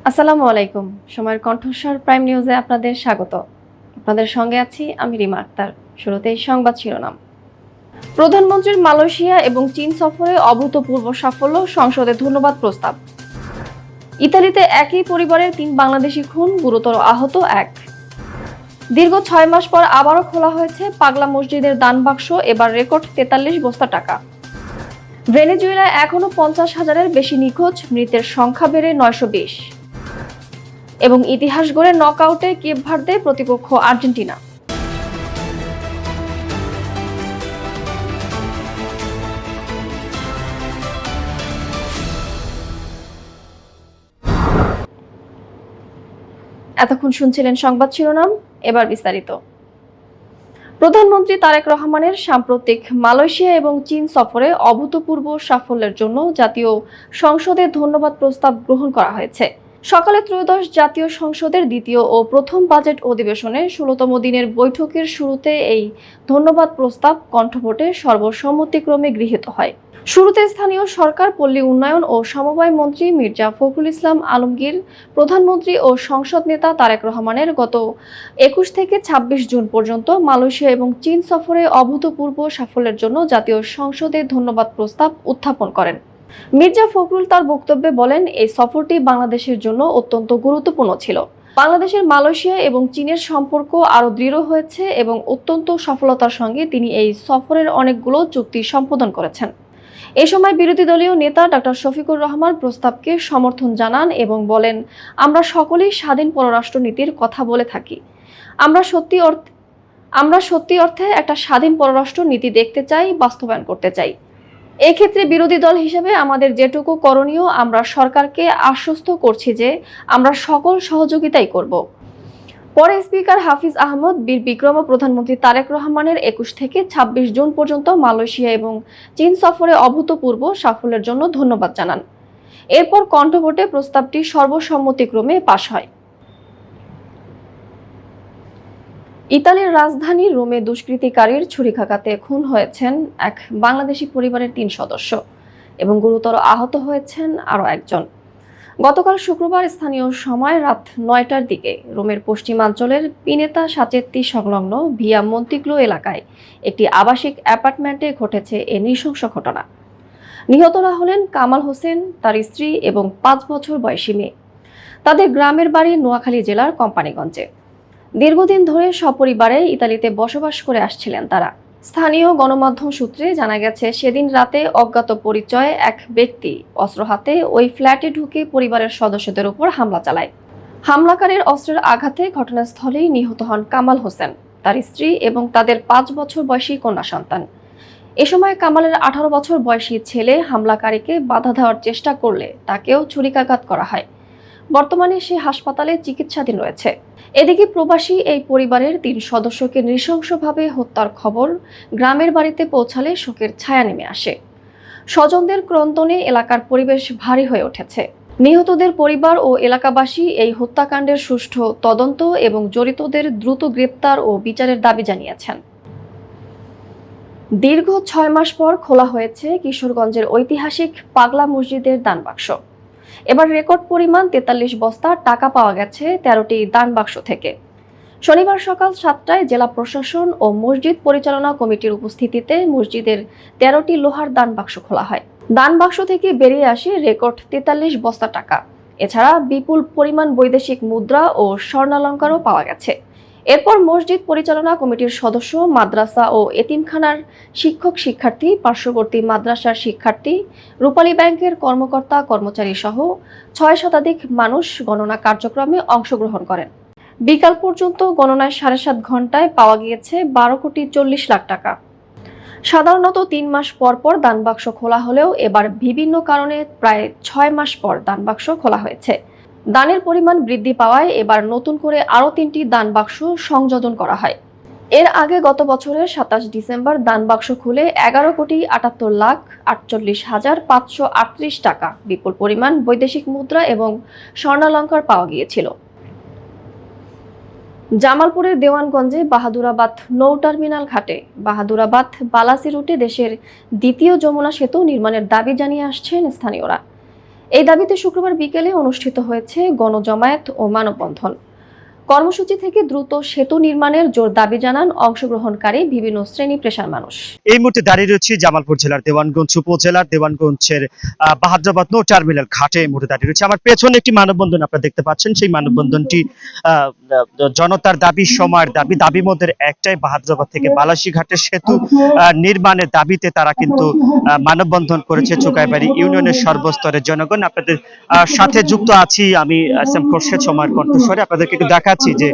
আসসালামু আলাইকুম। সময়ের কণ্ঠস্বর প্রাইম নিউজে আপনাদের স্বাগত। আপনাদের সঙ্গে আছি আমি রিমা আক্তার। শুরুতেই সংবাদ শিরোনাম। প্রধানমন্ত্রীর মালয়েশিয়া এবং চীন সফরে অভূতপূর্ব সাফল্য, সংসদে ধন্যবাদ প্রস্তাব। ইতালিতে একই পরিবারের ৩ বাংলাদেশি খুন, গুরুতর আহত ১। দীর্ঘ ৬ মাস পর আবারও খোলা হয়েছে পাগলা মসজিদের দান বাক্স, এবার রেকর্ড ৪৩ বস্তা টাকা। ভেনেজুয়েলায় এখনো ৫০,০০০-এর বেশি নিখোঁজ, মৃতের সংখ্যা বেড়ে ৯২০। এবং ইতিহাস গড়ে নকআউটে কেপ ভার্দে প্রতিপক্ষ আর্জেন্টিনা। এতক্ষণ শুনছিলেন সংবাদ শিরোনাম, এবার বিস্তারিত। প্রধানমন্ত্রী তারেক রহমানের সাম্প্রতিক মালয়েশিয়া এবং চীন সফরে অভূতপূর্ব সাফল্যের জন্য জাতীয় সংসদে ধন্যবাদ প্রস্তাব গ্রহণ করা হয়েছে। সকালে ত্রয়োদশ জাতীয় সংসদের দ্বিতীয় ও প্রথম বাজেট অধিবেশনে ১৬তম দিনের বৈঠকের শুরুতে এই ধন্যবাদ প্রস্তাব কণ্ঠভোটে সর্বসম্মতিক্রমে গৃহীত হয়। শুরুতে স্থানীয় সরকার, পল্লী উন্নয়ন ও সমবায় মন্ত্রী মির্জা ফখরুল ইসলাম আলমগীর প্রধানমন্ত্রী ও সংসদ নেতা তারেক রহমানের গত ২১ থেকে ২৬ জুন পর্যন্ত মালয়েশিয়া এবং চীন সফরে অভূতপূর্ব সাফল্যের জন্য জাতীয় সংসদে ধন্যবাদ প্রস্তাব উত্থাপন করেন। মির্জা ফখরুল তার বক্তব্যে বলেন, এই সফরটি বাংলাদেশের জন্য অত্যন্ত গুরুত্বপূর্ণ ছিল। বাংলাদেশের মালয়েশিয়া এবং চীনের সম্পর্ক আরও দৃঢ় হয়েছে এবং অত্যন্ত সফলতার সঙ্গে তিনি এই সফরের অনেকগুলো চুক্তি সম্পাদন করেছেন। এ সময় বিরোধী দলীয় নেতা ডক্টর শফিকুর রহমান প্রস্তাবকে সমর্থন জানান এবং বলেন, আমরা সকলেই স্বাধীন পররাষ্ট্র নীতির কথা বলে থাকি। আমরা সত্যি অর্থে একটা স্বাধীন পররাষ্ট্র নীতি দেখতে চাই, বাস্তবায়ন করতে চাই। এক্ষেত্রে বিরোধী দল হিসেবে আমাদের যেটুকু করণীয়, আমরা সরকারকে আশ্বস্ত করছি যে আমরা সকল সহযোগিতাই করব। পরে স্পিকার হাফিজ আহমদ বীর বিক্রম ও প্রধানমন্ত্রী তারেক রহমানের ২১ থেকে ২৬ জুন পর্যন্ত মালয়েশিয়া এবং চীন সফরে অভূতপূর্ব সাফল্যের জন্য ধন্যবাদ জানান। এরপর কণ্ঠভোটে প্রস্তাবটি সর্বসম্মতিক্রমে পাশ হয়। ইতালির রাজধানী রোমে দুষ্কৃতিকারীর ছুরিকাঘাতে খুন হয়েছেন এক বাংলাদেশি পরিবারের ৩ সদস্য এবং গুরুতর আহত হয়েছেন আরও একজন। গতকাল শুক্রবার স্থানীয় সময় রাত ৯টার দিকে রোমের পশ্চিমাঞ্চলের পিনেতা সাচেত্তি সংলগ্ন ভিয়া মন্তিগ্লো এলাকায় একটি আবাসিক অ্যাপার্টমেন্টে ঘটেছে এ নৃশংস ঘটনা। নিহতরা হলেন কামাল হোসেন, তার স্ত্রী এবং ৫ বছর বয়সী মেয়ে। তাদের গ্রামের বাড়ি নোয়াখালী জেলার কোম্পানিগঞ্জে। দীর্ঘদিন ধরে সপরিবারে ইতালিতে বসবাস করে আসছিলেন তারা। স্থানীয় গণমাধ্যম সূত্রে জানা গেছে, সেদিন রাতে অজ্ঞাত পরিচয়ে এক ব্যক্তি অস্ত্র হাতে ওই ফ্ল্যাটে ঢুকে পরিবারের সদস্যদের উপর হামলা চালায়। হামলাকারীর অস্ত্রের আঘাতে ঘটনাস্থলেই নিহত হন কামাল হোসেন, তার স্ত্রী এবং তাদের ৫ বছর বয়সী কন্যা সন্তান। এ সময় কামালের ১৮ বছর বয়সী ছেলে হামলাকারীকে বাধা দেওয়ার চেষ্টা করলে তাকেও ছুরিকাঘাত করা হয়। বর্তমানে সে হাসপাতালে চিকিৎসাধীন রয়েছে। এদিকে প্রবাসী এই পরিবারের ৩ সদস্যকে নৃশংসভাবে হত্যার খবর গ্রামের বাড়িতে পৌঁছালে শোকের ছায়া নেমে আসে। স্বজনদের ক্রন্দনে এলাকার পরিবেশ ভারী হয়ে উঠেছে। নিহতদের পরিবার ও এলাকাবাসী এই হত্যাকাণ্ডের সুষ্ঠু তদন্ত এবং জড়িতদের দ্রুত গ্রেপ্তার ও বিচারের দাবি জানিয়েছেন। দীর্ঘ ৬ মাস পর খোলা হয়েছে কিশোরগঞ্জের ঐতিহাসিক পাগলা মসজিদের দান বাক্স। এবার রেকর্ড পরিমাণ ৪৩ বস্তা টাকা পাওয়া গেছে ১৩টি দান বাক্স থেকে। শনিবার সকাল ৭টায় জেলা প্রশাসন ও মসজিদ পরিচালনা কমিটির উপস্থিতিতে মসজিদের ১৩টি লোহার দান বাক্স খোলা হয়। দান বাক্স থেকে বেরিয়ে আসে রেকর্ড ৪৩ বস্তা টাকা। এছাড়া বিপুল পরিমাণ বৈদেশিক মুদ্রা ও স্বর্ণালংকারও পাওয়া গেছে। এরপর মসজিদ পরিচালনা কমিটির সদস্য, মাদ্রাসা ও এতিমখানার শিক্ষক শিক্ষার্থী, পার্শ্ববর্তী মাদ্রাসার শিক্ষার্থী, রূপালী ব্যাংকের কর্মকর্তা কর্মচারী সহ ৬ শতাধিক মানুষ গণনা কার্যক্রমে অংশগ্রহণ করেন। বিকাল পর্যন্ত গণনায় ৭.৫ ঘন্টায় পাওয়া গিয়েছে ১২,৪০,০০,০০০ টাকা। সাধারণত ৩ মাস পর পর দান বাক্স খোলা হলেও এবার বিভিন্ন কারণে প্রায় ৬ মাস পর দান বাক্স খোলা হয়েছে। দানের পরিমাণ বৃদ্ধি পাওয়ায় এবার নতুন করে আরও ৩টি দান বাক্স সংযোজন করা হয়। এর আগে গত বছরের ২৭ ডিসেম্বর দান বাক্স খুলে ১১,৭৮,৪৮,৫৩৮ টাকা বিপুল পরিমাণ বৈদেশিক মুদ্রা এবং স্বর্ণালংকার পাওয়া গিয়েছিল। জামালপুরের দেওয়ানগঞ্জে বাহাদুরাবাদ নৌ টার্মিনাল ঘাটে বাহাদুরাবাদ বালাসি রুটে দেশের দ্বিতীয় যমুনা সেতু নির্মাণের দাবি জানিয়ে আসছেন স্থানীয়রা। এই দাবিতে শুক্রবার বিকেলে অনুষ্ঠিত হয়েছে গণজমায়েত ও মানববন্ধন। কর্মসূচি থেকে দ্রুত সেতু নির্মাণের জোর দাবি জানান অংশগ্রহণকারী বিভিন্ন শ্রেণী পেশার মানুষ। এই মুহূর্তে দাঁড়িয়ে রয়েছি জামালপুর জেলার দেওয়ানগঞ্জ উপজেলার দেওয়ানগঞ্জের বাহাদ্রাবাদ নৌ টার্মিনাল ঘাটে এই মুহূর্তে দাঁড়িয়ে রয়েছে। আমার পেছনে একটি মানববন্ধন আপনারা দেখতে পাচ্ছেন। সেই মানববন্ধনটি জনতার দাবি, সময়ের দাবি মধ্যে একটাই, বাহাদ্রাবাদ থেকে বালাসী ঘাটের সেতু নির্মাণের দাবিতে তারা কিন্তু মানববন্ধন করেছে। চুকাইবাড়ি ইউনিয়নের সর্বস্তরের জনগণ। আপনাদের সাথে যুক্ত আছি আমি এস এম খোরশেদ, সময়ের কণ্ঠস্বরে। আপনাদেরকে একটু দেখাচ্ছি যে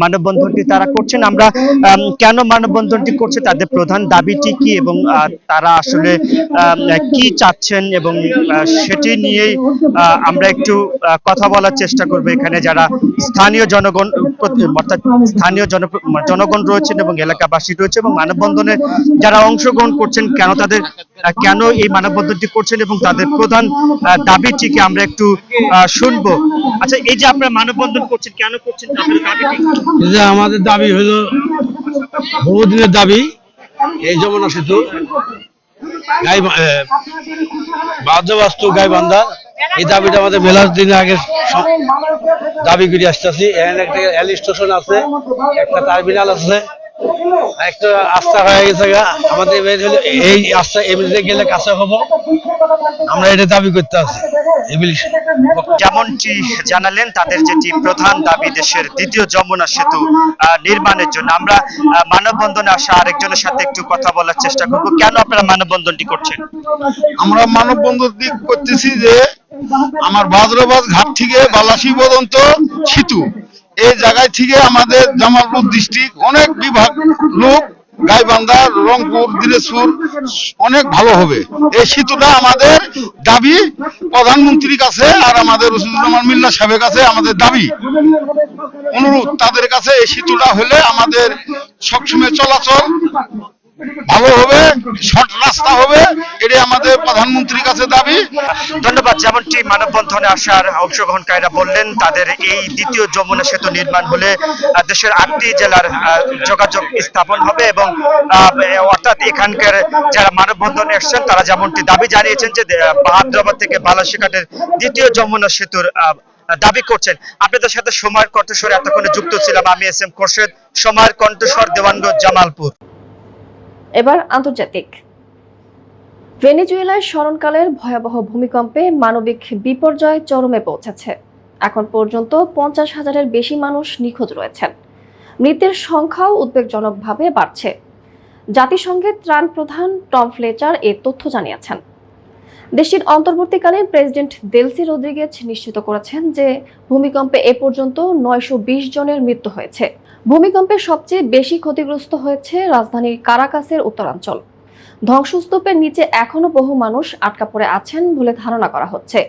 মানববন্ধনটি তারা করছেন। আমরা কেন মানববন্ধনটি করছে, তাদের প্রধান দাবিটি কি এবং তারা আসলে কি চাচ্ছেন এবং সেটি নিয়েই আমরা একটু কথা বলার চেষ্টা করব। এখানে যারা স্থানীয় জনগণ অর্থাৎ স্থানীয় জনগণ রয়েছেন এবং এলাকাবাসী রয়েছে এবং মানববন্ধনে যারা অংশগ্রহণ করছেন, কেন এই মানববন্ধনটি করছেন এবং তাদের প্রধান দাবিটি কি আমরা একটু শুনবো। আচ্ছা, এই যে আপনারা মানববন্ধন করছেন, কেন করছেন, তাদের দাবিটি? আমাদের দাবি হলো বহুদিনের দাবি, এই যমুনা সেতু বাধ্যবাস্তু গাইবান্ধা। এই দাবিটা আমাদের মেলার দিন আগে দাবি করে আসতেছি। এখানে একটা রেল স্টেশন আছে, একটা টার্মিনাল আছে, একটা আস্থা হয়ে গেছে। আমাদের এই আস্থা এমনিতে গেলে কাছে হবো, আমরা এটা দাবি করতে আছি। যেমনটি জানালেন, তাদের যেটি প্রধান দাবি দেশের দ্বিতীয় যমুনা সেতু নির্মাণের জন্য। আমরা মানববন্ধনে আসা আরেকজনের সাথে একটু কথা বলার চেষ্টা করব। কেন আপনারা মানববন্ধনটি করছেন? আমরা মানববন্ধনটি করতেছি যে আমার বাহাদ্রাবাদ ঘাট থেকে বালাসী পর্যন্ত সেতু, এই জায়গায় থেকে আমাদের জামালপুর ডিস্ট্রিক্ট অনেক বিভাগ লোক, গাইবান্ধা, রংপুর, দিনাজপুর অনেক ভালো হবে। এই সেতুটা আমাদের দাবি প্রধানমন্ত্রীর কাছে আর আমাদের রশিদুজ্জামান মিল্লা সাহেবের কাছে আমাদের দাবি, অনুরোধ তাদের কাছে। এই সেতুটা হলে আমাদের সবসময় চলাচল ভালো হবে, শর্ট রাস্তা হবে, এটাই আমাদের প্রধানমন্ত্রীর কাছে দাবি। ধন্যবাদ। যেমনটি মানববন্ধনে আসার অংশগ্রহণকারীরা বললেন, তাদের এই দ্বিতীয় যমুনা সেতু নির্মাণ হলে দেশের 8টি জেলার যোগাযোগ স্থাপন হবে এবং অর্থাৎ এখানকার যারা মানববন্ধনে এসেছেন তারা যেমনটি দাবি জানিয়েছেন যে বাহাদ্রাবাদ থেকে বালাসীঘাটের দ্বিতীয় যমুনা সেতুর দাবি করছেন। আপনাদের সাথে সময়ের কণ্ঠস্বরে এতক্ষণে যুক্ত ছিলাম আমি এস এম খোরশেদ, সময়ের কণ্ঠস্বর, দেওয়ানগঞ্জ, জামালপুর। এবার আন্তর্জাতিক। ভেনেজুয়েলায় স্মরণকালের ভয়াবহ ভূমিকম্পে মানবিক বিপর্যয় চরমে পৌঁছেছে। এখন পর্যন্ত 50,000-এর বেশি মানুষ নিখোঁজ রয়েছেন। মৃতের সংখ্যাও উদ্বেগজনকভাবে বাড়ছে। জাতিসংঘের ত্রাণ প্রধান টম ফ্লেচার এ তথ্য জানিয়েছেন। দেশটির অন্তর্বর্তীকালীন প্রেসিডেন্ট দেলসি রদ্রিগেজ নিশ্চিত করেছেন যে ভূমিকম্পে এ পর্যন্ত 920 জনের মৃত্যু হয়েছে। ভূমিকম্পে সবচেয়ে বেশি ক্ষতিগ্রস্ত হয়েছে রাজধানীর কারাকাসের উত্তরাঞ্চল। ধ্বংসস্তূপের নিচে এখনো বহু মানুষ আটকা পড়ে আছেন বলে ধারণা করা হচ্ছে।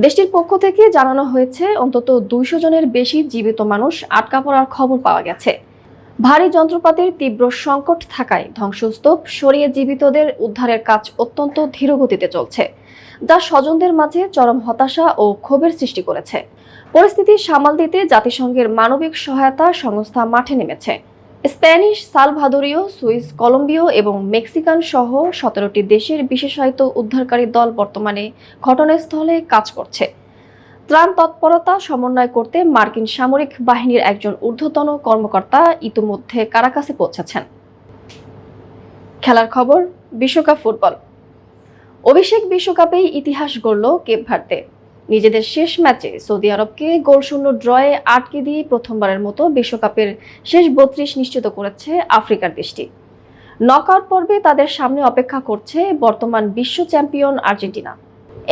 দেশটির পক্ষ থেকে জানানো হয়েছে অন্তত 200 জনের বেশি জীবিত মানুষ আটকা পড়ার খবর পাওয়া গেছে। ভারী যন্ত্রপাতির তীব্র সংকট থাকায় ধ্বংসস্তূপ সরিয়ে জীবিতদের উদ্ধারের কাজ অত্যন্ত ধীরগতিতে চলছে, যা স্বজনদের মাঝে চরম হতাশা ও ক্ষোভের সৃষ্টি করেছে। পরিস্থিতি সামাল দিতে জাতিসংঘের মানবিক সহায়তা সংস্থা মাঠে নেমেছে। স্প্যানিশ, সালভাদোরীয়, সুইস, কলম্বীয় এবং মেক্সিকান সহ 17টি দেশের বিশেষায়িত উদ্ধারকারী দল বর্তমানে ঘটনাস্থলে কাজ করছে। ত্রাণ তৎপরতা সমন্বয় করতে মার্কিন সামরিক বাহিনীর একজন ঊর্ধ্বতন কর্মকর্তা ইতিমধ্যে কারাকাসে পৌঁছেছেন। খেলার খবর, বিশ্বকাপ ফুটবল। অভিষেক বিশ্বকাপেই ইতিহাস গড়ল কেপ ভার্দে। নিজেদের শেষ ম্যাচে সৌদি আরবকে গোলশূন্য ড্রয়ে আটকে দিয়ে প্রথমবারের মতো বিশ্বকাপের শেষ 32 নিশ্চিত করেছে আফ্রিকার দেশটি। নকআউট পর্বে তাদের সামনে অপেক্ষা করছে বর্তমান বিশ্ব চ্যাম্পিয়ন আর্জেন্টিনা।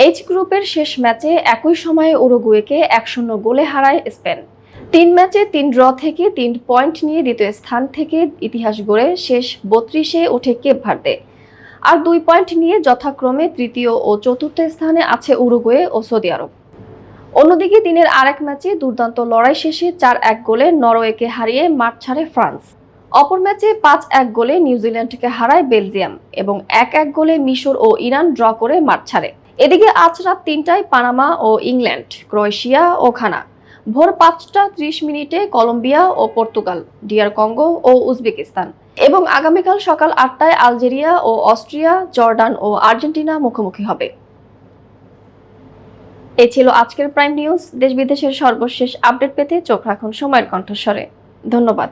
এইচ গ্রুপের শেষ ম্যাচে একই সময়ে উরুগুয়েকে 1-0 গোলে হারায় স্পেন। 3 ম্যাচে 3 ড্র থেকে 3 পয়েন্ট নিয়ে দ্বিতীয় স্থান থেকে ইতিহাস গড়ে শেষ 32-এ ওঠে কেপ ভার্দে। আর 2 পয়েন্ট নিয়ে যথাক্রমে তৃতীয় ও চতুর্থ স্থানে আছে উরুগুয়ে ও সৌদি আরব। অন্যদিকে দিনের আরেক ম্যাচে দুর্দান্ত লড়াই শেষে 4-1 গোলে নরওয়েকে হারিয়ে মাঠ ছাড়ে ফ্রান্স। অপর ম্যাচে 5-1 গোলে নিউজিল্যান্ডকে হারায় বেলজিয়াম এবং 1-1 গোলে মিশর ও ইরান ড্র করে মাঠ ছাড়ে। এদিকে আজ রাত 3টায় পানামা ও ইংল্যান্ড, ক্রোয়েশিয়া ও ঘানা, ভোর 5টা 30 কলম্বিয়া ও পর্তুগাল, ডিআর কঙ্গো ও উজবেকিস্তান এবং আগামীকাল সকাল 8টায় আলজেরিয়া ও অস্ট্রিয়া, জর্ডান ও আর্জেন্টিনা মুখোমুখি হবে। এই ছিল আজকের প্রাইম নিউজ। দেশ বিদেশের সর্বশেষ আপডেট পেতে চোখ রাখুন সময়ের কণ্ঠস্বরে। ধন্যবাদ।